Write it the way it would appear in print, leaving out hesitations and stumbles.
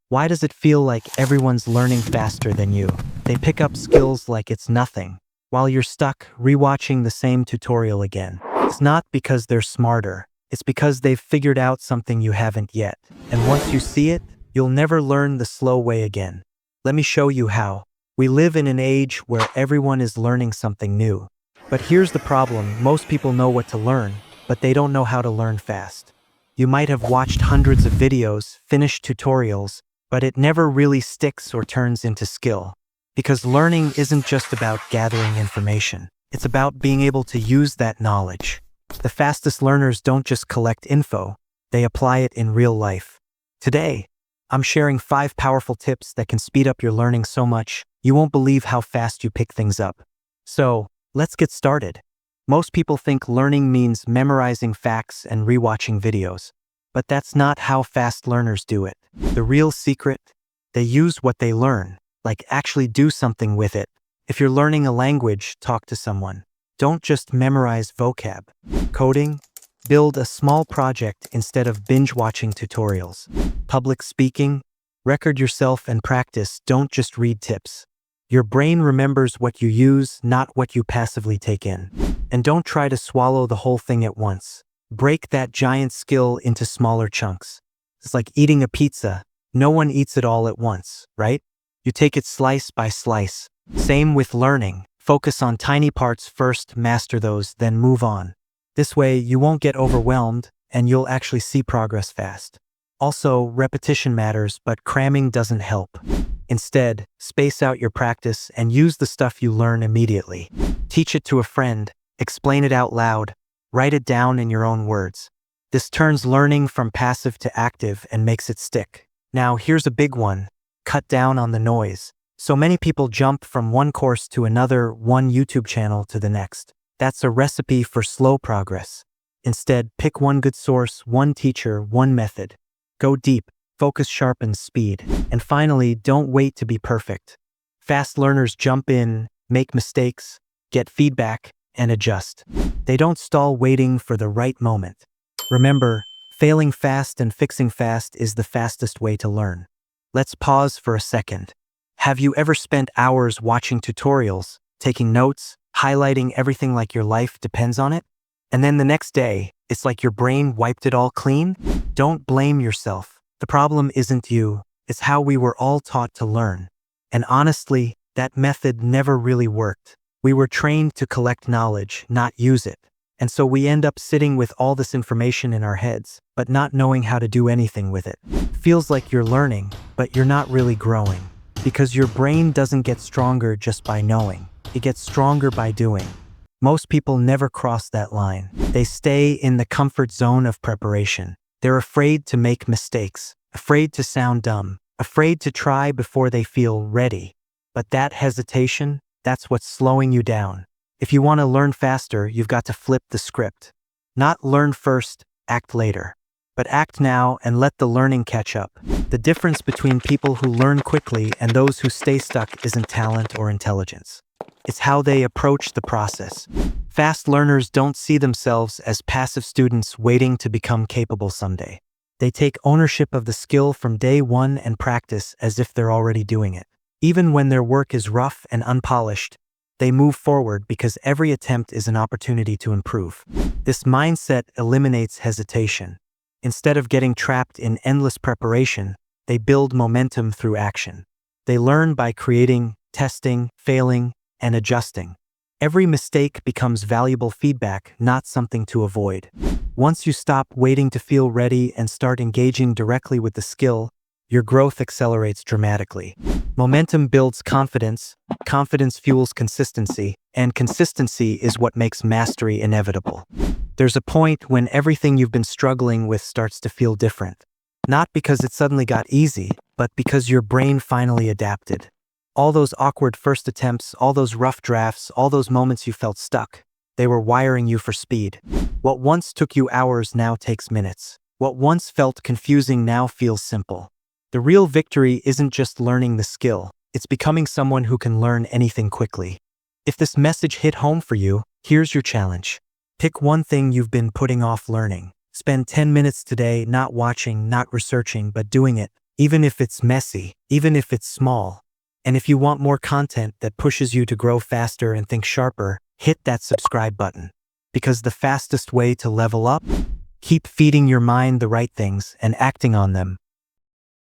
Why does it feel like everyone's learning faster than you? They pick up skills like it's nothing, while you're stuck rewatching the same tutorial again. It's not because they're smarter, it's because they've figured out something you haven't yet. And once you see it, you'll never learn the slow way again. Let me show you how. We live in an age where everyone is learning something new. But here's the problem: most people know what to learn, but they don't know how to learn fast. You might have watched hundreds of videos, finished tutorials, but it never really sticks or turns into skill. Because learning isn't just about gathering information. It's about being able to use that knowledge. The fastest learners don't just collect info, they apply it in real life. Today, I'm sharing 5 powerful tips that can speed up your learning so much you won't believe how fast you pick things up. So, let's get started. Most people think learning means memorizing facts and rewatching videos. But that's not how fast learners do it. The real secret? They use what they learn, like actually do something with it. If you're learning a language, talk to someone. Don't just memorize vocab. Coding? Build a small project instead of binge-watching tutorials. Public speaking? Record yourself and practice, don't just read tips. Your brain remembers what you use, not what you passively take in. And don't try to swallow the whole thing at once. Break that giant skill into smaller chunks. It's like eating a pizza. No one eats it all at once, right? You take it slice by slice. Same with learning. Focus on tiny parts first, master those, then move on. This way, you won't get overwhelmed, and you'll actually see progress fast. Also, repetition matters, but cramming doesn't help. Instead, space out your practice and use the stuff you learn immediately. Teach it to a friend, explain it out loud, write it down in your own words. This turns learning from passive to active and makes it stick. Now, here's a big one. Cut down on the noise. So many people jump from one course to another, one YouTube channel to the next. That's a recipe for slow progress. Instead, pick one good source, one teacher, one method. Go deep, focus sharpens speed. And finally, don't wait to be perfect. Fast learners jump in, make mistakes, get feedback, and adjust. They don't stall waiting for the right moment. Remember, failing fast and fixing fast is the fastest way to learn. Let's pause for a second. Have you ever spent hours watching tutorials, taking notes, highlighting everything like your life depends on it? And then the next day, it's like your brain wiped it all clean? Don't blame yourself. The problem isn't you, it's how we were all taught to learn. And honestly, that method never really worked. We were trained to collect knowledge, not use it. And so we end up sitting with all this information in our heads, but not knowing how to do anything with it. Feels like you're learning, but you're not really growing. Because your brain doesn't get stronger just by knowing. It gets stronger by doing. Most people never cross that line. They stay in the comfort zone of preparation. They're afraid to make mistakes, afraid to sound dumb, afraid to try before they feel ready. But that hesitation, that's what's slowing you down. If you want to learn faster, you've got to flip the script. Not learn first, act later. But act now and let the learning catch up. The difference between people who learn quickly and those who stay stuck isn't talent or intelligence. It's how they approach the process. Fast learners don't see themselves as passive students waiting to become capable someday. They take ownership of the skill from day one and practice as if they're already doing it. Even when their work is rough and unpolished, they move forward because every attempt is an opportunity to improve. This mindset eliminates hesitation. Instead of getting trapped in endless preparation, they build momentum through action. They learn by creating, testing, failing, and adjusting. Every mistake becomes valuable feedback, not something to avoid. Once you stop waiting to feel ready and start engaging directly with the skill, your growth accelerates dramatically. Momentum builds confidence, confidence fuels consistency, and consistency is what makes mastery inevitable. There's a point when everything you've been struggling with starts to feel different. Not because it suddenly got easy, but because your brain finally adapted. All those awkward first attempts, all those rough drafts, all those moments you felt stuck, they were wiring you for speed. What once took you hours now takes minutes. What once felt confusing now feels simple. The real victory isn't just learning the skill, it's becoming someone who can learn anything quickly. If this message hit home for you, here's your challenge. Pick one thing you've been putting off learning. Spend 10 minutes today not watching, not researching, but doing it. even if it's messy, even if it's small. And if you want more content that pushes you to grow faster and think sharper, hit that subscribe button. Because the fastest way to level up? Keep feeding your mind the right things and acting on them.